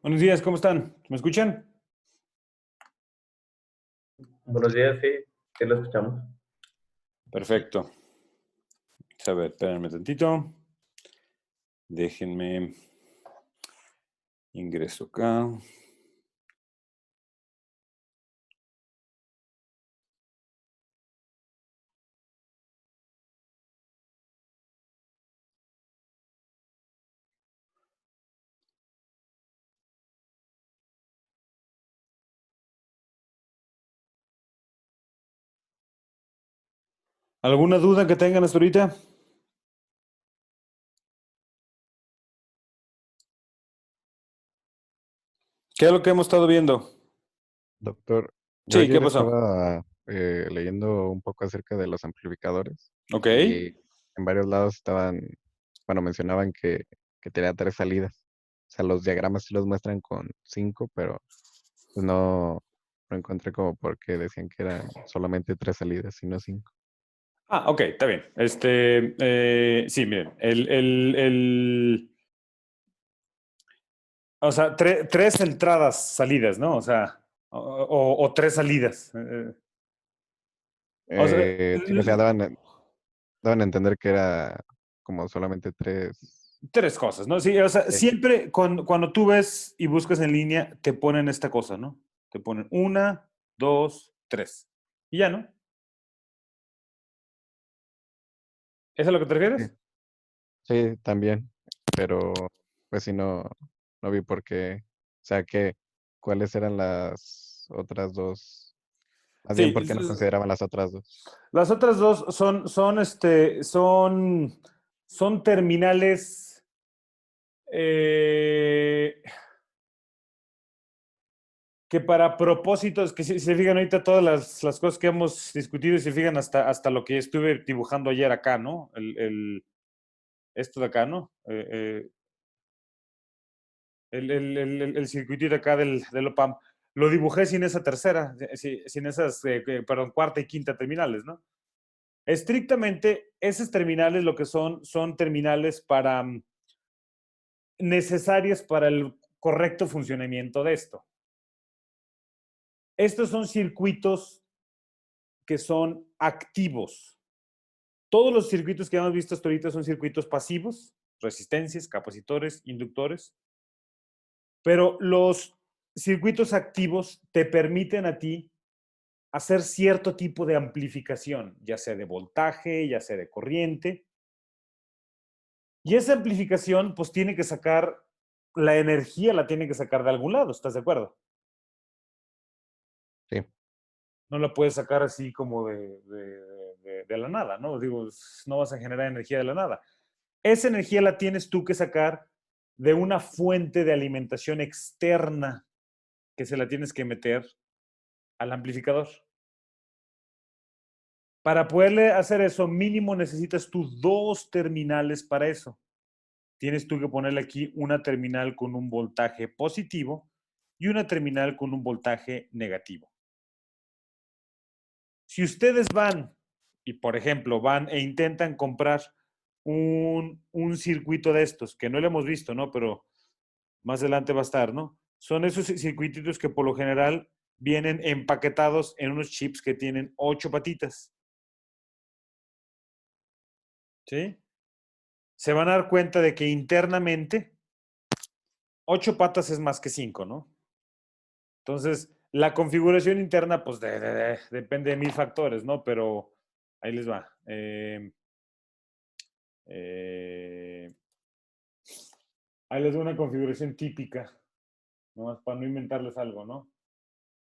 Buenos días, ¿cómo están? ¿Me escuchan? Buenos días, sí, sí lo escuchamos. Perfecto. A ver, espérenme tantito. Déjenme ingreso acá. ¿Alguna duda que tengan hasta ahorita? ¿Qué es lo que hemos estado viendo? Doctor, yo Sí, ¿qué ayer pasó? estaba leyendo un poco acerca de los amplificadores Ok. y en varios lados mencionaban que tenía tres salidas. O sea, los diagramas sí los muestran con cinco, pero pues no encontré como por qué decían que eran solamente tres salidas y no cinco. Ah, ok, está bien. Sí, miren, o sea, tres entradas, salidas, ¿no? O sea, o tres salidas. O sea, Sí, o sea, daban a entender que era como solamente tres. tres cosas, ¿no? Sí, o sea, Sí, siempre cuando tú ves y buscas en línea, te ponen esta cosa, ¿no? Te ponen una, dos, tres. Y ya, ¿no? ¿Es a lo que te sí, refieres? sí, también, pero pues sí, no vi por qué, o sea, cuáles eran las otras dos, más bien Sí, por qué no consideraban las otras dos. las otras dos son terminales eh, que para propósitos, que si se fijan ahorita todas las cosas que hemos discutido y se fijan hasta lo que estuve dibujando ayer acá, ¿no? Esto de acá, ¿no? El circuitito acá del OPAM. Lo dibujé sin esa tercera, sin esas, perdón, cuarta y quinta terminales, ¿no? Estrictamente, esas terminales lo que son terminales necesarias para el correcto funcionamiento de esto. Estos son circuitos que son activos. Todos los circuitos que hemos visto hasta ahorita son circuitos pasivos, resistencias, capacitores, inductores, pero los circuitos activos te permiten a ti hacer cierto tipo de amplificación, ya sea de voltaje, ya sea de corriente. Y esa amplificación, pues tiene que sacar, la energía la tiene que sacar de algún lado, ¿estás de acuerdo? Sí, No la puedes sacar así como de la nada, ¿no? Digo, no vas a generar energía de la nada. Esa energía la tienes tú que sacar de una fuente de alimentación externa que se la tienes que meter al amplificador. Para poderle hacer eso, mínimo necesitas tú dos terminales para eso. Tienes tú que ponerle aquí una terminal con un voltaje positivo y una terminal con un voltaje negativo. Si ustedes van y, por ejemplo, van e intentan comprar un circuito de estos, que no lo hemos visto, ¿no? Pero más adelante va a estar, ¿no? Son esos circuititos que por lo general vienen empaquetados en unos chips que tienen 8 patitas, ¿sí? Se van a dar cuenta de que internamente 8 patas es más que 5, ¿no? Entonces, la configuración interna, pues depende de mil factores, ¿no? Pero ahí les va. Eh, Ahí les doy una configuración típica, nomás para no inventarles algo, ¿no?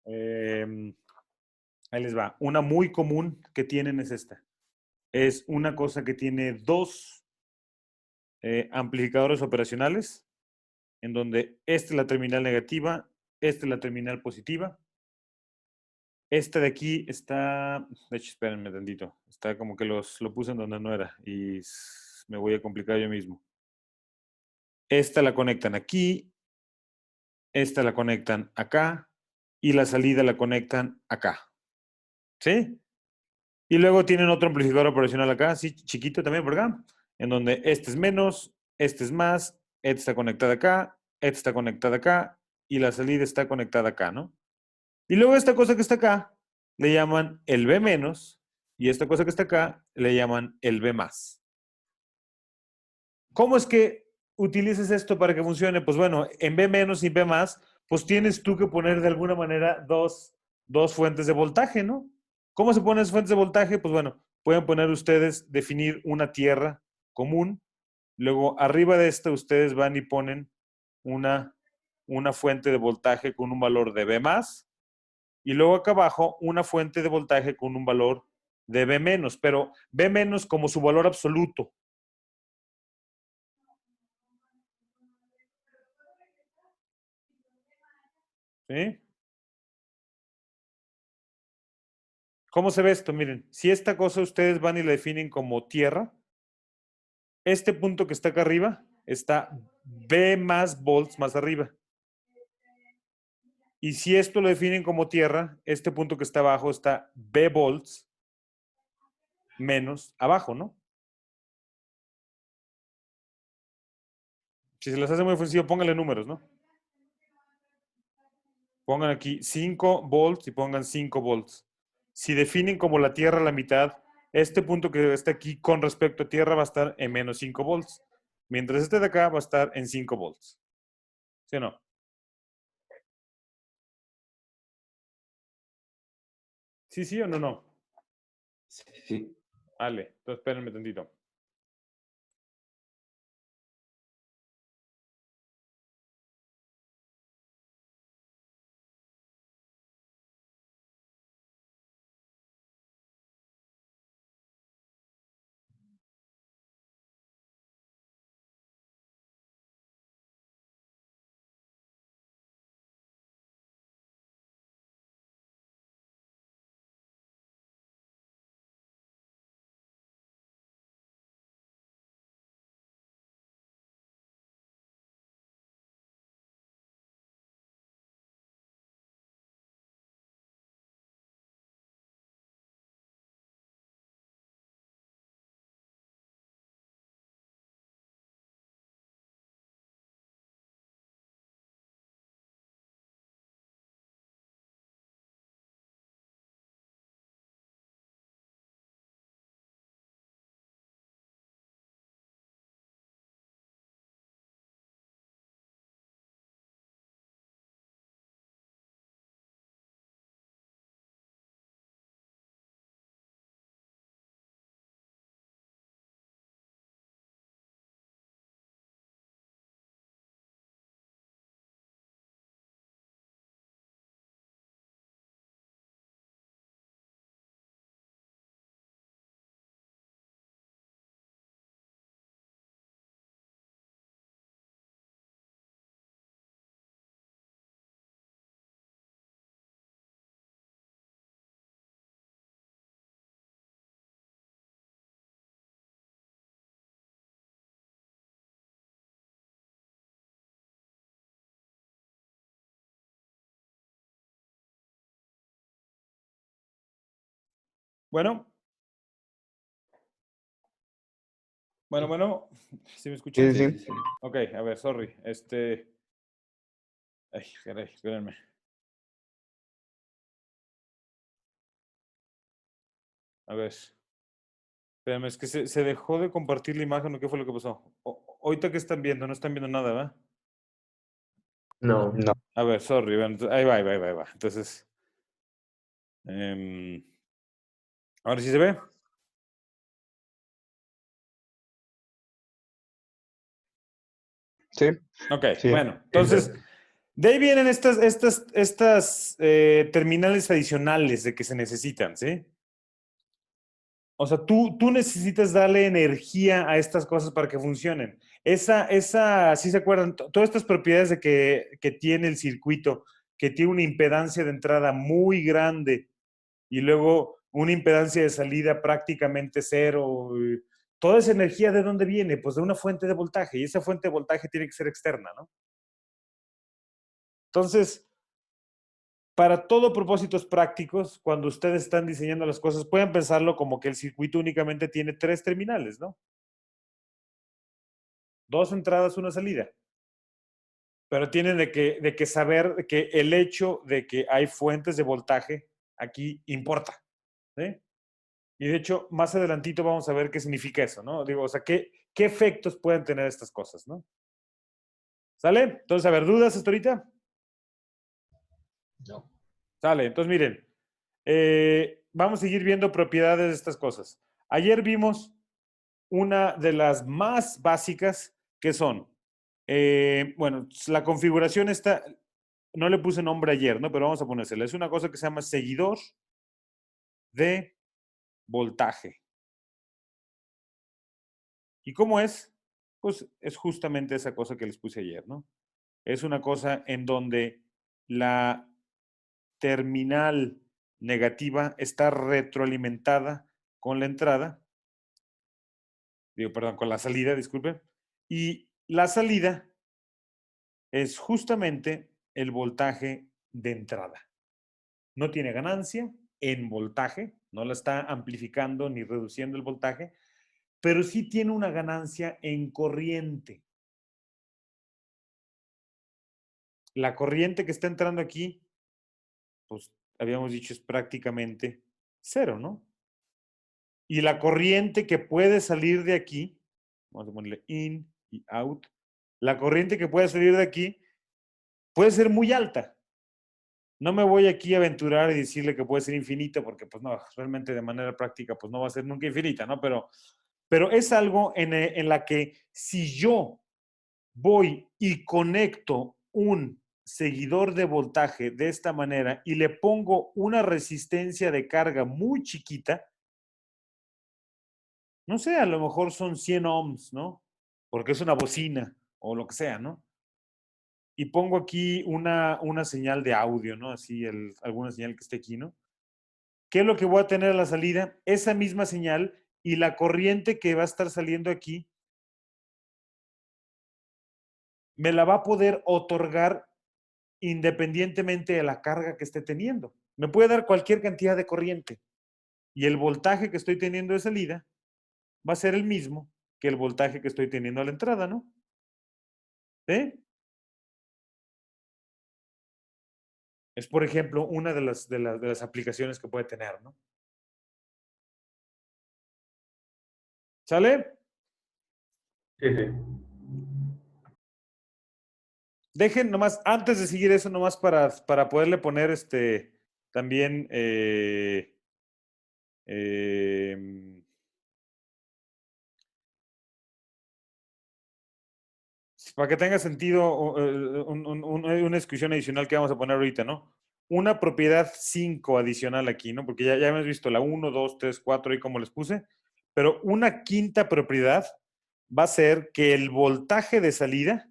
Ahí les va. Una muy común que tienen es esta. Es una cosa que tiene dos amplificadores operacionales, en donde esta es la terminal negativa, esta es la terminal positiva. Esta de aquí está, de hecho, espérenme tantito, está como que lo puse en donde no era y me voy a complicar yo mismo. Esta la conectan aquí, esta la conectan acá y la salida la conectan acá. ¿Sí? Y luego tienen otro amplificador operacional acá, sí, chiquito también por acá, en donde este es menos, este es más, esta está conectada acá, esta está conectada acá y la salida está conectada acá, ¿no? Y luego esta cosa que está acá le llaman el B menos y esta cosa que está acá le llaman el B más. ¿Cómo es que utilices esto para que funcione? Pues bueno, en B menos y B más, pues tienes tú que poner de alguna manera dos fuentes de voltaje, ¿no? ¿Cómo se ponen esas fuentes de voltaje? Pues bueno, pueden poner ustedes, definir una tierra común. Luego, arriba de esta, ustedes van y ponen una fuente de voltaje con un valor de B más. Y luego acá abajo, una fuente de voltaje con un valor de B menos, pero B menos como su valor absoluto. ¿Sí? ¿Cómo se ve esto? Miren, si esta cosa ustedes van y la definen como tierra, este punto que está acá arriba está B más volts más arriba. Y si esto lo definen como tierra, este punto que está abajo está B volts menos abajo, ¿no? Si se les hace muy sencillo, pónganle números, ¿no? Pongan aquí 5 volts y pongan 5 volts. Si definen como la tierra a la mitad, este punto que está aquí con respecto a tierra va a estar en menos 5 volts. Mientras este de acá va a estar en 5 volts. ¿Sí o no? Sí, sí o no, no. Sí. Vale, entonces espérenme tantito. Bueno, bueno. ¿Sí me escuchan? Sí, sí, Sí. Ok, a ver, sorry. Ay, caray, espérenme. A ver. Espérenme, es que se dejó de compartir la imagen o qué fue lo que pasó. Ahorita que están viendo, no están viendo nada, ¿verdad? No. no. A ver, sorry. Bueno, ahí va. Entonces, ahora sí se ve. Sí, Ok, sí. bueno. Entonces, de ahí vienen estas terminales adicionales de que se necesitan, ¿sí? O sea, tú necesitas darle energía a estas cosas para que funcionen. ¿Sí se acuerdan? Todas estas propiedades de que tiene el circuito, que tiene una impedancia de entrada muy grande y luego una impedancia de salida prácticamente cero. Toda esa energía, ¿de dónde viene? Pues de una fuente de voltaje, y esa fuente de voltaje tiene que ser externa, ¿no? Entonces, para todo propósitos prácticos, cuando ustedes están diseñando las cosas, pueden pensarlo como que el circuito únicamente tiene 3 terminales, ¿no? 2 entradas, una salida. Pero tienen de que saber que el hecho de que hay fuentes de voltaje aquí importa. ¿Sí? Y de hecho, más adelantito vamos a ver qué significa eso, ¿no? Digo, o sea, qué efectos pueden tener estas cosas, ¿no? ¿Sale? Entonces, a ver, ¿dudas hasta ahorita? No. Sale, entonces miren, vamos a seguir viendo propiedades de estas cosas. Ayer vimos una de las más básicas que son, bueno, la configuración está, no le puse nombre ayer, ¿no? Pero vamos a ponérsela. Es una cosa que se llama seguidor de voltaje. ¿Y cómo es? Pues es justamente esa cosa que les puse ayer, ¿no? Es una cosa en donde la terminal negativa está retroalimentada con la entrada, digo, perdón, con la salida, disculpen, y la salida es justamente el voltaje de entrada. No tiene ganancia en voltaje, no la está amplificando ni reduciendo el voltaje, pero sí tiene una ganancia en corriente. La corriente que está entrando aquí, pues habíamos dicho es prácticamente cero, ¿no? Y la corriente que puede salir de aquí, vamos a ponerle in y out, la corriente que puede salir de aquí puede ser muy alta. No me voy aquí a aventurar y decirle que puede ser infinita, porque pues no, realmente de manera práctica pues no va a ser nunca infinita, ¿no? Pero es algo en la que si yo voy y conecto un seguidor de voltaje de esta manera y le pongo una resistencia de carga muy chiquita, no sé, a lo mejor son 100 ohms, ¿no? Porque es una bocina o lo que sea, ¿no? Y pongo aquí una señal de audio, ¿no? Así, alguna señal que esté aquí, ¿no? ¿Qué es lo que voy a tener a la salida? Esa misma señal y la corriente que va a estar saliendo aquí me la va a poder otorgar independientemente de la carga que esté teniendo. Me puede dar cualquier cantidad de corriente y el voltaje que estoy teniendo de salida va a ser el mismo que el voltaje que estoy teniendo a la entrada, ¿no? ¿Sí? Es, por ejemplo, una de las aplicaciones que puede tener, ¿no? ¿Sale? Sí, sí. Dejen nomás, antes de seguir eso, nomás para poderle poner también para que tenga sentido una discusión adicional que vamos a poner ahorita, ¿no? Una propiedad 5 adicional aquí, ¿no? Porque ya hemos visto la 1, 2, 3, 4 ahí como les puse, pero una quinta propiedad va a ser que el voltaje de salida,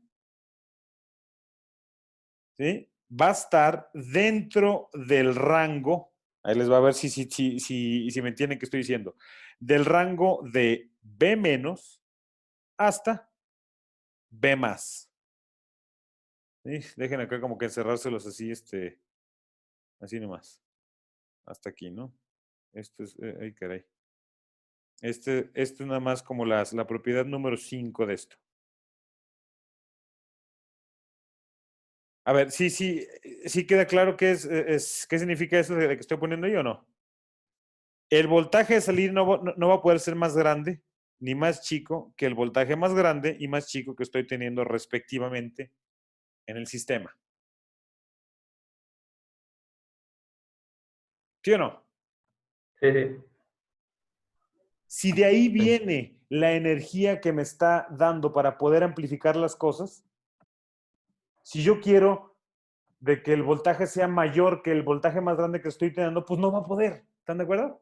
¿sí? Va a estar dentro del rango, ahí les va a ver si me entienden qué estoy diciendo, del rango de B menos hasta B más. ¿Sí? Dejen acá como que encerrárselos así, así nomás. Hasta aquí, ¿no? Esto es, ay caray. Esto es nada más como la propiedad número 5 de esto. A ver, sí queda claro qué qué significa eso de que estoy poniendo yo o no. El voltaje de salir no va a poder ser más grande ni más chico que el voltaje más grande y más chico que estoy teniendo respectivamente en el sistema. ¿Sí o no? Sí, sí. Si de ahí viene la energía que me está dando para poder amplificar las cosas, si yo quiero de que el voltaje sea mayor que el voltaje más grande que estoy teniendo, pues no va a poder. ¿Están de acuerdo?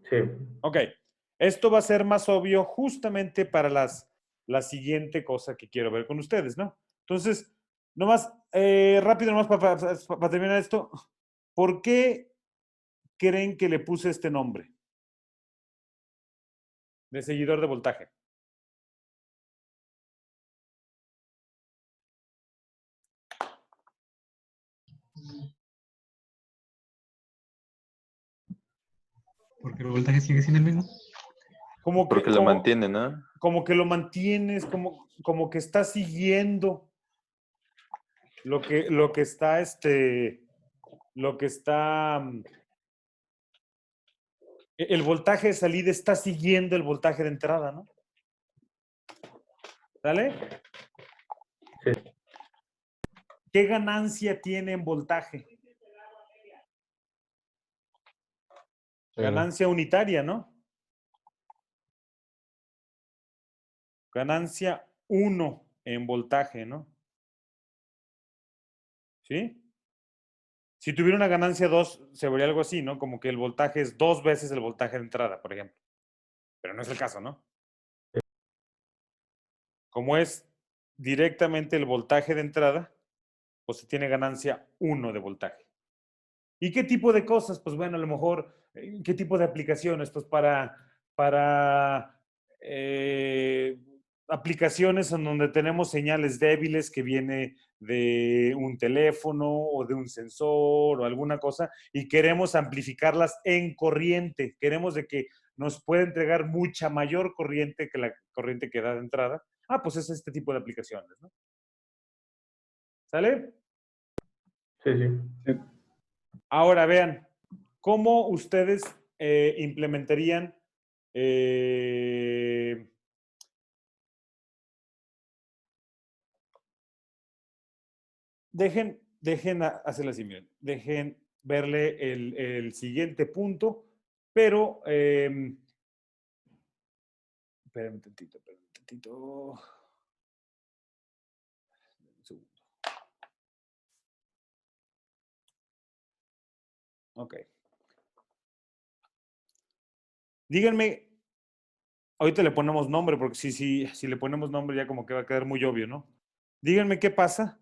Sí. Ok. Esto va a ser más obvio justamente para la siguiente cosa que quiero ver con ustedes, ¿no? Entonces, nomás, rápido, nomás para terminar esto. ¿Por qué creen que le puse este nombre? De seguidor de voltaje. Porque el voltaje sigue siendo el mismo. Como que, Porque lo mantiene, ¿no? como que lo mantienes, como que está siguiendo lo que está, el voltaje de salida está siguiendo el voltaje de entrada, ¿no? ¿Sale? Sí. ¿Qué ganancia tiene en voltaje? Cero. Ganancia unitaria, ¿no? Ganancia 1 en voltaje, ¿no? ¿Sí? Si tuviera una ganancia 2, se vería algo así, ¿no? Como que el voltaje es 2 veces el voltaje de entrada, por ejemplo. Pero no es el caso, ¿no? Como es directamente el voltaje de entrada, pues se tiene ganancia 1 de voltaje. ¿Y qué tipo de cosas? Pues bueno, a lo mejor, ¿qué tipo de aplicaciones? Pues para aplicaciones en donde tenemos señales débiles que viene de un teléfono o de un sensor o alguna cosa y queremos amplificarlas en corriente. Queremos de que nos pueda entregar mucha mayor corriente que la corriente que da de entrada. Ah, pues es este tipo de aplicaciones, ¿no? ¿Sale? Sí, sí. Ahora vean, ¿cómo ustedes implementarían dejen hacerle así, miren, dejen verle el siguiente punto, pero espérenme un tantito, un segundo. Ok. Díganme, ahorita le ponemos nombre, porque si le ponemos nombre ya como que va a quedar muy obvio, ¿no? Díganme qué pasa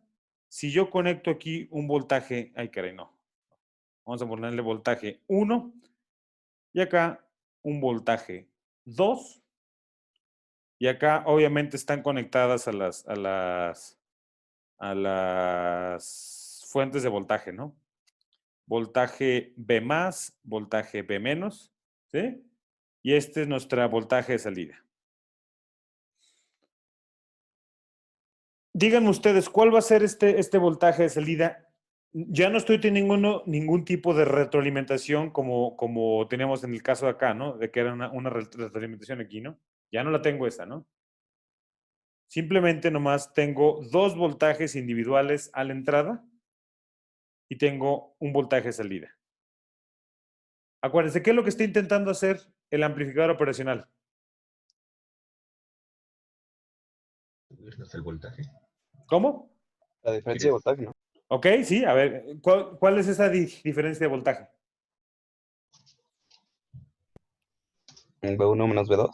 si yo conecto aquí un voltaje, ay caray, no. Vamos a ponerle voltaje 1 y acá un voltaje 2 y acá obviamente están conectadas a las fuentes de voltaje, ¿no? Voltaje B más, voltaje B menos, ¿sí? Y este es nuestra voltaje de salida. Díganme ustedes, ¿cuál va a ser este voltaje de salida? Ya no estoy teniendo ningún tipo de retroalimentación como teníamos en el caso de acá, ¿no? De que era una retroalimentación aquí, ¿no? Ya no la tengo esa, ¿no? Simplemente nomás tengo 2 voltajes individuales a la entrada y tengo un voltaje de salida. Acuérdense, ¿qué es lo que está intentando hacer el amplificador operacional? El voltaje. ¿Cómo? La diferencia de voltaje, ¿no? Ok, sí, a ver, ¿cuál es esa diferencia de voltaje? Un B1 menos B2.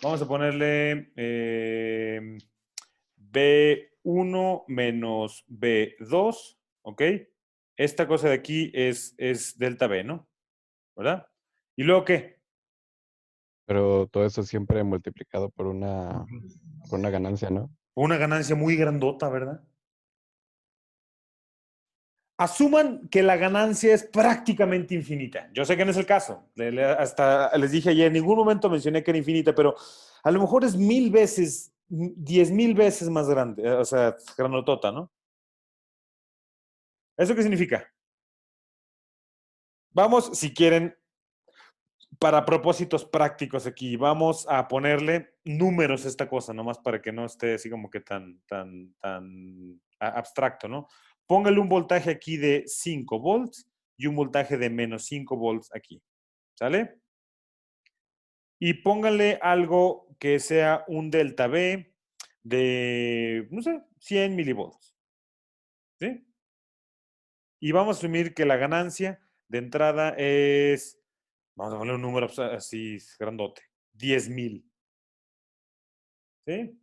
Vamos a ponerle B1 menos B2, ¿ok? Esta cosa de aquí es delta B, ¿no? ¿Verdad? ¿Y luego qué? Pero todo eso siempre multiplicado por una ganancia, ¿no? Una ganancia muy grandota, ¿verdad? Asuman que la ganancia es prácticamente infinita. Yo sé que no es el caso. Hasta les dije ayer, en ningún momento mencioné que era infinita, pero a lo mejor es 1000 veces, 10,000 veces más grande, o sea, grandotota, ¿no? ¿Eso qué significa? Vamos, si quieren, para propósitos prácticos aquí, vamos a ponerle números a esta cosa, nomás para que no esté así como que tan abstracto, ¿no? Póngale un voltaje aquí de 5 volts y un voltaje de menos 5 volts aquí, ¿sale? Y póngale algo que sea un delta V de, no sé, 100 milivolts, ¿sí? Y vamos a asumir que la ganancia de entrada es, vamos a poner un número así grandote, 10,000. ¿Sí?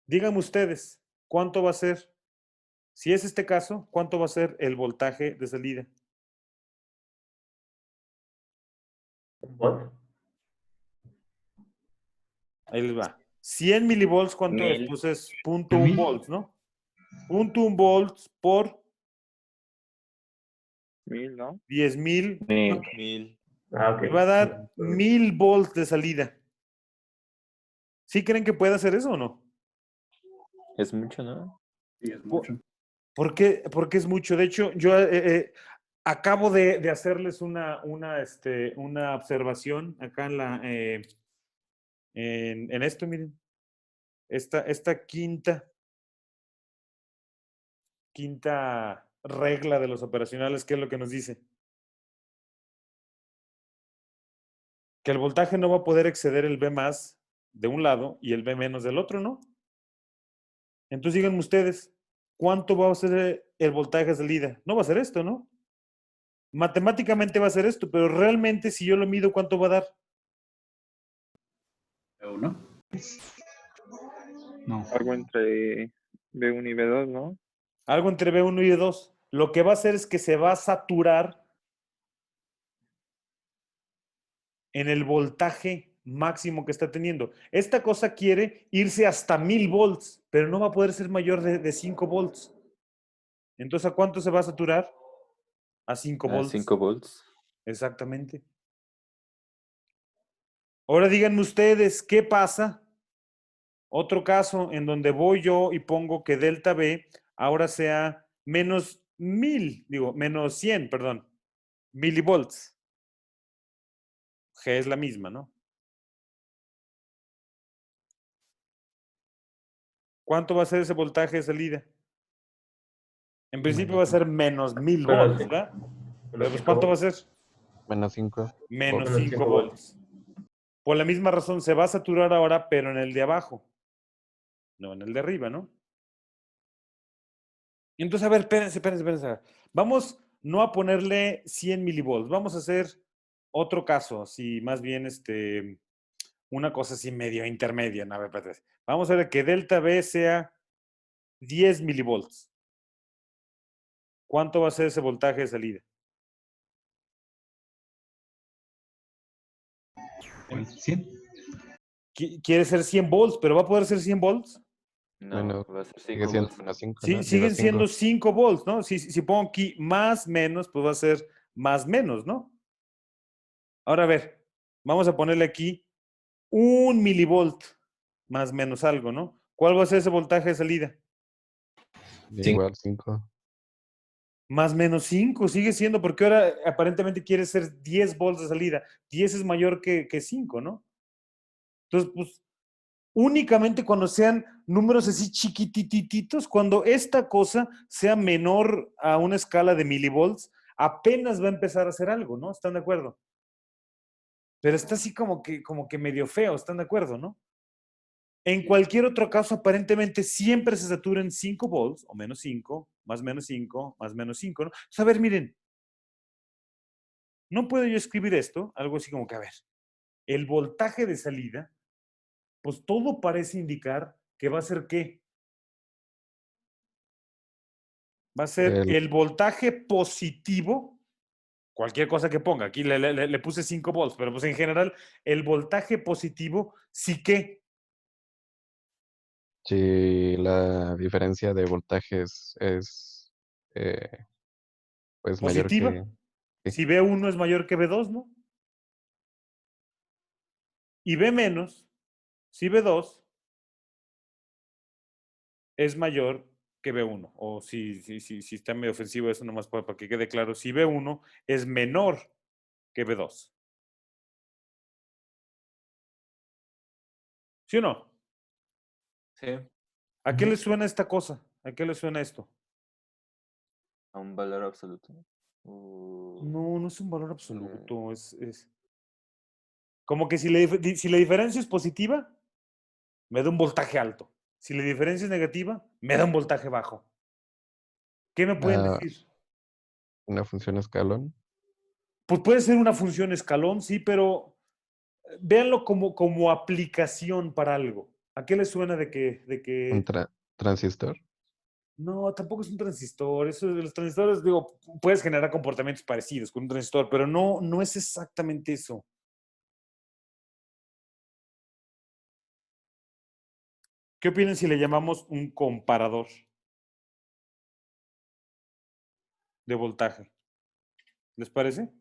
Díganme ustedes, ¿cuánto va a ser? Si es este caso, ¿cuánto va a ser el voltaje de salida? Un bot. Ahí les va. 100 milivolts, ¿cuánto es? 1000. Pues es 0.1 volts, ¿no? 0.1 volts por 1000, ¿no? 10,000. 1000. 1000. Ah, ok. Me va a dar 1000 volts de salida. ¿Sí creen que puede hacer eso o no? Es mucho, ¿no? Sí, es Po- mucho. ¿Por qué? Porque es mucho. De hecho, yo acabo de hacerles una observación acá en esto, miren. Esta quinta regla de los operacionales, ¿qué es lo que nos dice? Que el voltaje no va a poder exceder el V más de un lado y el V menos del otro, ¿no? Entonces díganme ustedes, ¿cuánto va a ser el voltaje de salida? No va a ser esto, ¿no? Matemáticamente va a ser esto, pero realmente si yo lo mido, ¿cuánto va a dar? ¿B1? No. Algo entre B1 y B2, ¿no? Algo entre V1 y V2. Lo que va a hacer es que se va a saturar en el voltaje máximo que está teniendo. Esta cosa quiere irse hasta 1000 volts, pero no va a poder ser mayor de 5 volts. Entonces, ¿a cuánto se va a saturar? A 5 A volts. 5 volts. Exactamente. Ahora díganme ustedes, ¿qué pasa? Otro caso en donde voy yo y pongo que delta B ahora sea menos 100, perdón, milivolts. G es la misma, ¿no? ¿Cuánto va a ser ese voltaje de salida? En principio va a ser menos 1000 Menos volts, cinco. ¿verdad? Menos Pero pues, cinco ¿cuánto va a volts. ser? Menos 5. Menos Menos 5 5 volts. volts. Por la misma razón, se va a saturar ahora, pero en el de abajo, no en el de arriba, ¿no? Entonces, a ver, espérense. Vamos no a ponerle 100 milivolts, vamos a hacer otro caso, así más bien una cosa así medio intermedia. No, a ver, espérate. Vamos a ver que delta B sea 10 milivolts. ¿Cuánto va a ser ese voltaje de salida? ¿Cuál? 100. Quiere ser 100 volts, pero ¿va a poder ser 100 volts? No, Menos, va a ser sigue 5 siendo volts. menos 5, Sí, ¿no? Digo, siguen 5. siendo 5 volts, ¿no? Si pongo aquí más menos, pues va a ser más menos, ¿no? Ahora a ver, vamos a ponerle aquí 1 milivolt más menos algo, ¿no? ¿Cuál va a ser ese voltaje de salida? Igual 5. Más menos 5, sigue siendo, porque ahora aparentemente quiere ser 10 volts de salida. 10 es mayor que 5, ¿no? Entonces, pues, únicamente cuando sean números así chiquitititos, cuando esta cosa sea menor a una escala de milivolts, apenas va a empezar a hacer algo, ¿no? ¿Están de acuerdo? Pero está así como que medio feo, ¿están de acuerdo, no? En cualquier otro caso, aparentemente siempre se satura en 5 volts, o menos 5, más menos 5, más menos 5, ¿no? Entonces, a ver, miren, no puedo yo escribir esto, algo así como que, a ver, el voltaje de salida, pues todo parece indicar que va a ser ¿qué? Va a ser El, el voltaje positivo, cualquier cosa que ponga, aquí le puse 5 volts, pero pues en general, el voltaje positivo sí que, si la diferencia de voltajes es eh, pues mayor positiva. que... Sí, Si B1 es mayor que B2, ¿no? Y B menos, si B2 es mayor que B1. O si está medio ofensivo eso, nomás para que quede claro. Si B1 es menor que B2. ¿Sí o no? Sí, ¿A qué le suena esta cosa? ¿A qué le suena esto? a un valor absoluto. Uh, No, no es un valor absoluto. Es como que si la diferencia es positiva, me da un voltaje alto. Si la diferencia es negativa, me da un voltaje bajo. ¿Qué me pueden una, decir? una función escalón, Pues puede ser una función escalón, sí, pero véanlo como aplicación para algo. ¿A qué le suena de un que... transistor. No, tampoco es un transistor. Eso de los transistores, digo, puedes generar comportamientos parecidos con un transistor, pero no es exactamente eso. ¿Qué opinan si le llamamos un comparador de voltaje? ¿Les parece?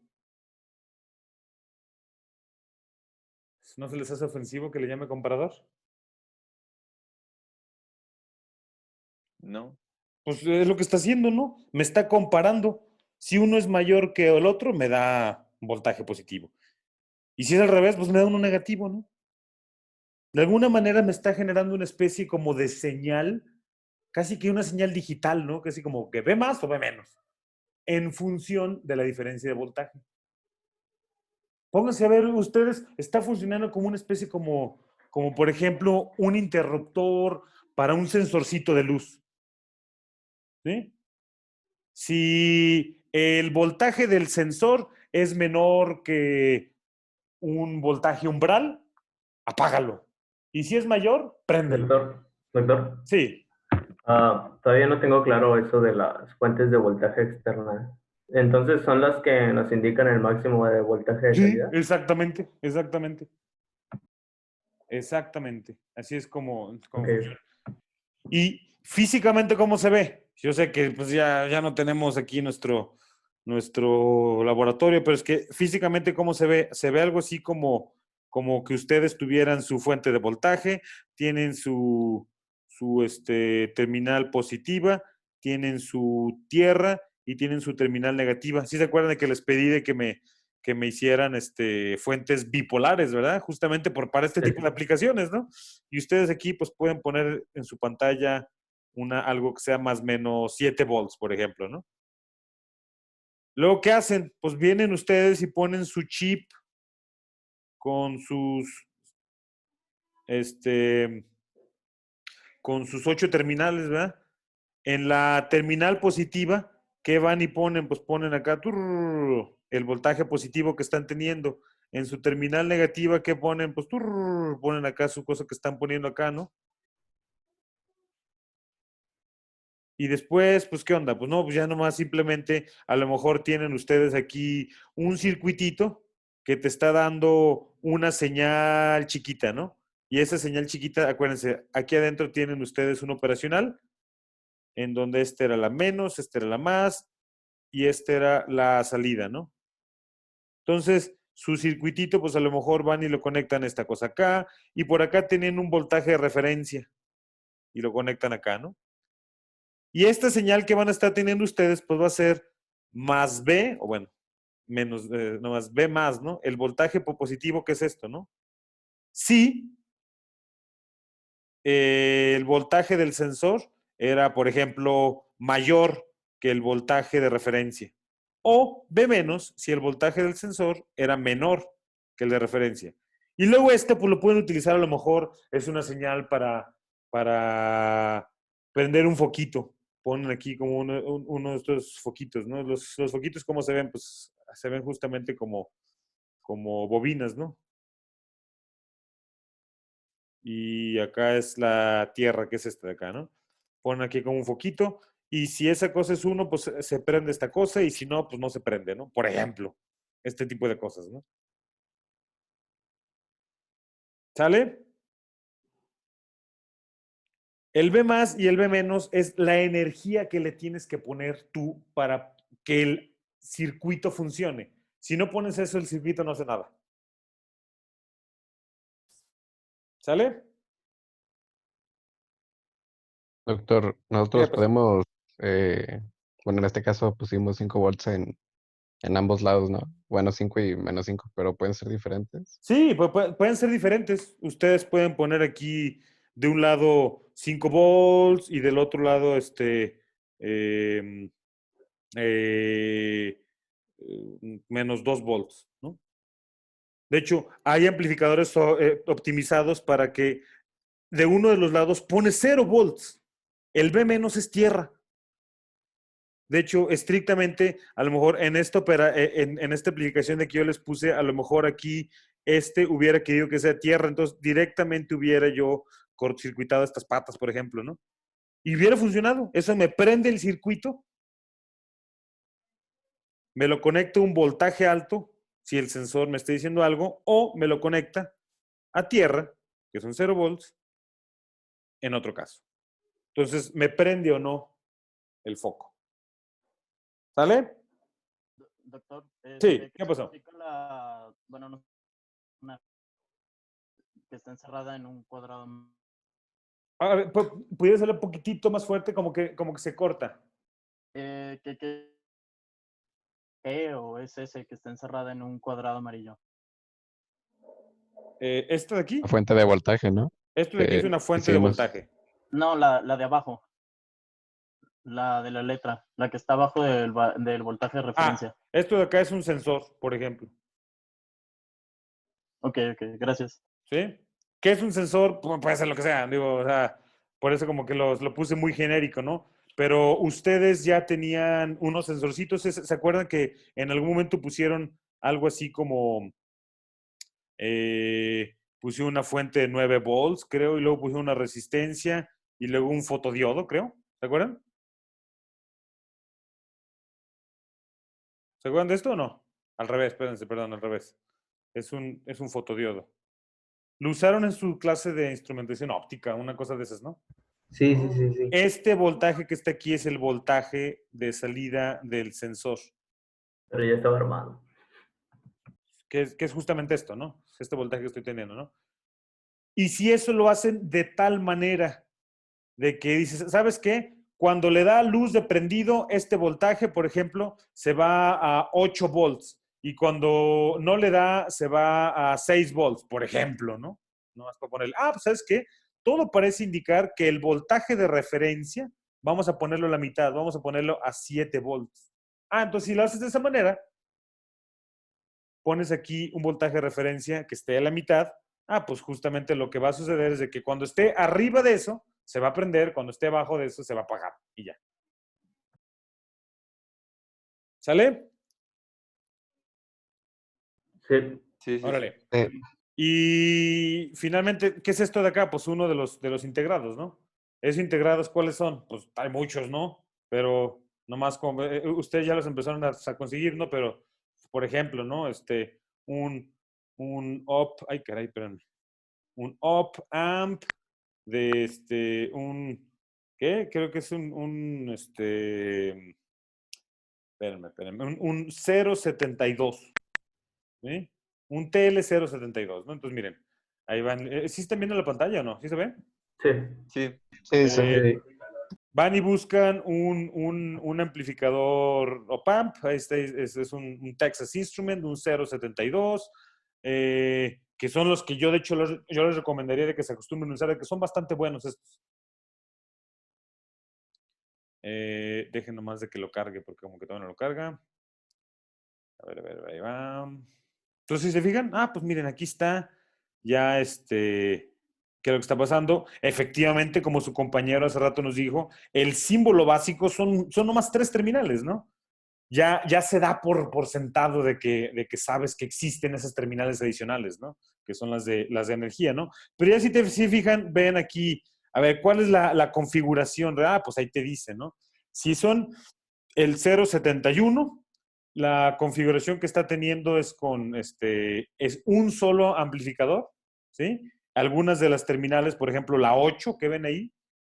¿No se les hace ofensivo que le llame comparador? No. Pues es lo que está haciendo, ¿no? Me está comparando. Si uno es mayor que el otro, me da un voltaje positivo. Y si es al revés, pues me da uno negativo, ¿no? De alguna manera me está generando una especie como de señal, casi que una señal digital, ¿no? Casi como que ve más o ve menos, en función de la diferencia de voltaje. Pónganse a ver ustedes, está funcionando como una especie como por ejemplo, un interruptor para un sensorcito de luz. ¿Sí? Si el voltaje del sensor es menor que un voltaje umbral, apágalo. Y si es mayor, préndelo. Doctor, Sí, todavía no tengo claro eso de las fuentes de voltaje externa. Entonces, ¿son las que nos indican el máximo de voltaje de sí, salida? exactamente, exactamente. Exactamente. Así es como Ok. funciona. Y físicamente, ¿cómo se ve? Yo sé que pues ya no tenemos aquí nuestro laboratorio, pero es que físicamente, ¿cómo se ve? Se ve algo así como que ustedes tuvieran su fuente de voltaje, tienen su terminal positiva, tienen su tierra y tienen su terminal negativa. ¿Sí se acuerdan de que les pedí de que me hicieran fuentes bipolares, ¿verdad? Justamente para este tipo de aplicaciones, ¿no? Y ustedes aquí pues pueden poner en su pantalla algo que sea más o menos 7 volts, por ejemplo, ¿no? Luego, ¿qué hacen? Pues vienen ustedes y ponen su chip con este, con sus 8 terminales, ¿verdad? En la terminal positiva, ¿qué van y ponen? Pues ponen acá el voltaje positivo que están teniendo. En su terminal negativa, ¿qué ponen? Pues ponen acá su cosa que están poniendo acá, ¿no? Y después, pues, ¿qué onda? Pues no, pues ya nomás simplemente, a lo mejor tienen ustedes aquí un circuitito que te está dando una señal chiquita, ¿no? Y esa señal chiquita, acuérdense, aquí adentro tienen ustedes un operacional, en donde esta era la menos, esta era la más, y esta era la salida, ¿no? Entonces, su circuitito, pues a lo mejor van y lo conectan a esta cosa acá, y por acá tienen un voltaje de referencia, y lo conectan acá, ¿no? Y esta señal que van a estar teniendo ustedes, pues va a ser más B, o bueno, menos, no más B más, ¿no? El voltaje positivo, que es esto, ¿no? Si el voltaje del sensor era, por ejemplo, mayor que el voltaje de referencia. O B menos si el voltaje del sensor era menor que el de referencia. Y luego pues lo pueden utilizar, a lo mejor es una señal para prender un foquito. Ponen aquí como uno de estos foquitos, ¿no? Los foquitos, ¿cómo se ven? Pues se ven justamente como bobinas, ¿no? Y acá es la tierra, que es esta de acá, ¿no? Ponen aquí como un foquito, y si esa cosa es uno, pues se prende esta cosa, y si no, pues no se prende, ¿no? Por ejemplo, este tipo de cosas, ¿no? ¿Sale? El B más y el B menos es la energía que le tienes que poner tú para que el circuito funcione. Si no pones eso, el circuito no hace nada. ¿Sale? Doctor, ¿Qué nosotros pasó? podemos, bueno, en este caso pusimos 5 volts en ambos lados, ¿no? Bueno, 5 y -5, pero pueden ser diferentes. Sí, pueden ser diferentes. Ustedes pueden poner aquí de un lado 5 volts y del otro lado em, eh, menos 2 volts, ¿no? De hecho, hay amplificadores optimizados para que de uno de los lados pone 0 volts. El B menos es tierra. De hecho, estrictamente, a lo mejor en esta aplicación de que yo les puse, a lo mejor aquí hubiera querido que sea tierra, entonces directamente hubiera yo cortocircuitado estas patas, por ejemplo, ¿no? Y hubiera funcionado. Eso me prende el circuito, me lo conecta a un voltaje alto, si el sensor me está diciendo algo, o me lo conecta a tierra, que son 0 volts, en otro caso. Entonces, ¿me prende o no el foco? ¿Sale? Doctor, Sí, ¿qué ¿qué pasó? significa la, bueno, no, una que está encerrada en un cuadrado. A ver, ¿pudieras hacerlo un poquitito más fuerte? Como que se corta. O es ese que está encerrada en un cuadrado amarillo. ¿Esto de aquí? La fuente de voltaje, ¿no? Esto de aquí es una fuente de Hicimos- voltaje. No, la de abajo. La de la letra. La que está abajo del voltaje de referencia. Esto de acá es un sensor, por ejemplo. Ok, gracias. ¿Sí? ¿Qué es un sensor? Puede ser lo que sea. Digo, o sea, por eso como que lo puse muy genérico, ¿no? Pero ustedes ya tenían unos sensorcitos. ¿Se acuerdan que en algún momento pusieron algo así como... pusieron una fuente de 9 volts, creo, y luego pusieron una resistencia y luego un fotodiodo, creo? ¿Se acuerdan? ¿Se acuerdan de esto o no? Al revés, espérense, perdón, al revés. Es un fotodiodo. Lo usaron en su clase de instrumentación óptica, una cosa de esas, ¿no? Sí, sí, sí, sí. Este voltaje que está aquí es el voltaje de salida del sensor, Pero ya estaba armado. que es justamente esto, ¿no? Este voltaje que estoy teniendo, ¿no? Y si eso lo hacen de tal manera de que dices, ¿sabes qué? Cuando le da luz de prendido, este voltaje, por ejemplo, se va a 8 volts. Y cuando no le da, se va a 6 volts, por ejemplo, ¿no? No más para ponerle. Pues ¿sabes qué? Todo parece indicar que el voltaje de referencia, vamos a ponerlo a la mitad, vamos a ponerlo a 7 volts. Entonces si lo haces de esa manera, pones aquí un voltaje de referencia que esté a la mitad. Pues justamente lo que va a suceder es de que cuando esté arriba de eso, se va a prender, cuando esté abajo de eso, se va a apagar y ya. ¿Sale? Sí. Sí, sí, Órale. Eh, Y finalmente, ¿qué es esto de acá? Pues uno de los integrados, ¿no? ¿Esos integrados cuáles son? Pues hay muchos, ¿no? Pero nomás como, ustedes ya los empezaron a conseguir, ¿no? Pero, por ejemplo, ¿no? Un op, ay caray, espérame. Un op amp de ¿qué? Creo que es espérame, un 072, ¿sí? Un TL072, ¿no? Entonces, miren, ahí van. ¿Sí están viendo la pantalla o no? ¿Sí se ve? Sí. sí. sí, sí. Eh, Van y buscan un amplificador op-amp. Este es un Texas Instrument, un 072, que son los que yo, de hecho, yo les recomendaría de que se acostumbren a usar, que son bastante buenos estos. Dejen nomás de que lo cargue, porque como que todavía no lo carga. A ver, ahí va. Entonces, si se fijan, pues miren, aquí está ya ¿qué es lo que está pasando? Efectivamente, como su compañero hace rato nos dijo, el símbolo básico son nomás 3 terminales, ¿no? Ya se da por sentado de que sabes que existen esas terminales adicionales, ¿no? Que son las de energía, ¿no? Pero ya si fijan, ven aquí, a ver, ¿cuál es la configuración? Pues ahí te dice, ¿no? Si son el 071, la configuración que está teniendo es es un solo amplificador, ¿sí? Algunas de las terminales, por ejemplo, la 8 que ven ahí,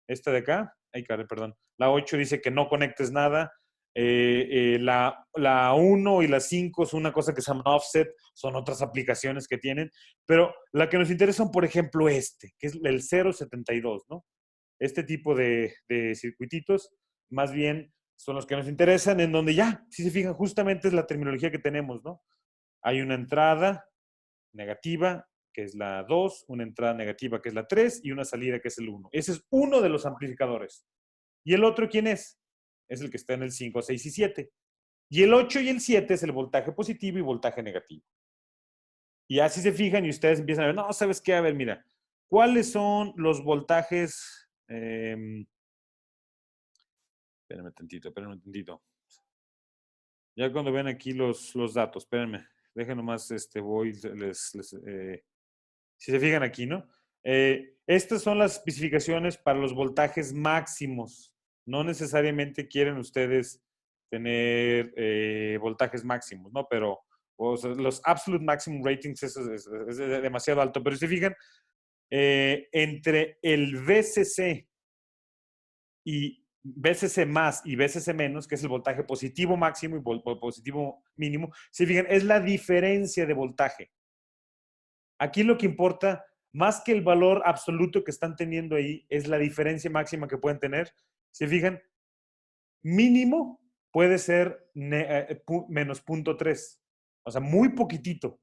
esta de acá, perdón, la 8 dice que no conectes nada. La 1 y la 5 es una cosa que se llama offset, son otras aplicaciones que tienen, pero la que nos interesa, por ejemplo, que es el 072, ¿no? Este tipo de circuititos, más bien son los que nos interesan, en donde ya, si se fijan, justamente es la terminología que tenemos, ¿no? Hay una entrada negativa, que es la 2, una entrada negativa, que es la 3, y una salida, que es el 1. Ese es uno de los amplificadores. ¿Y el otro quién es? Es el que está en el 5, 6 y 7. Y el 8 y el 7 es el voltaje positivo y voltaje negativo. Y así se fijan y ustedes empiezan a ver, no, ¿sabes qué? A ver, mira, ¿cuáles son los voltajes? Espérenme tantito. Ya cuando ven aquí los datos, espérenme, dejen nomás, voy, si se fijan aquí, ¿no? Estas son las especificaciones para los voltajes máximos. No necesariamente quieren ustedes tener voltajes máximos, ¿no? Pero los absolute maximum ratings es demasiado alto. Pero si se fijan, entre el VCC y VCC más y VCC menos, que es el voltaje positivo máximo y positivo mínimo, si fijan, es la diferencia de voltaje. Aquí lo que importa, más que el valor absoluto que están teniendo ahí, es la diferencia máxima que pueden tener. Si fijan, mínimo puede ser menos 0.3. O sea, muy poquitito.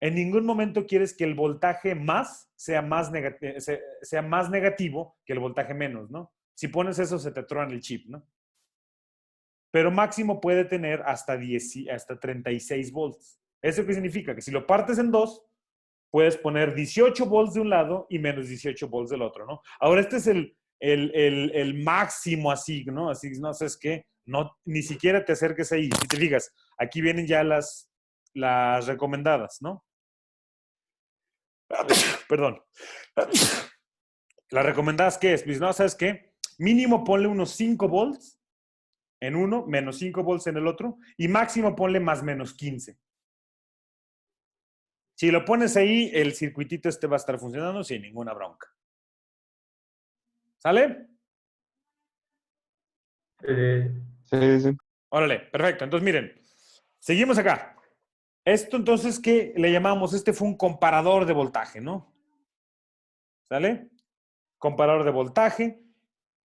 En ningún momento quieres que el voltaje más sea más negativo que el voltaje menos, ¿no? Si pones eso, se te truena el chip, ¿no? Pero máximo puede tener hasta 36 volts. ¿Eso qué significa? Que si lo partes en dos, puedes poner 18 volts de un lado y menos 18 volts del otro, ¿no? Ahora, este es el máximo así, ¿no? Así, no sé, es que no, ni siquiera te acerques ahí. Si te fijas, aquí vienen ya las recomendadas, ¿no? Perdón. Las recomendadas, ¿qué es? Pues no, ¿sabes qué? Mínimo ponle unos 5 volts en uno, menos 5 volts en el otro, y máximo ponle más menos 15. Si lo pones ahí, el circuitito este va a estar funcionando sin ninguna bronca. ¿Sale? Sí, sí. Órale, perfecto. Entonces, miren, seguimos acá. Esto entonces, ¿qué le llamamos? Este fue un comparador de voltaje, ¿no? ¿Sale? Comparador de voltaje.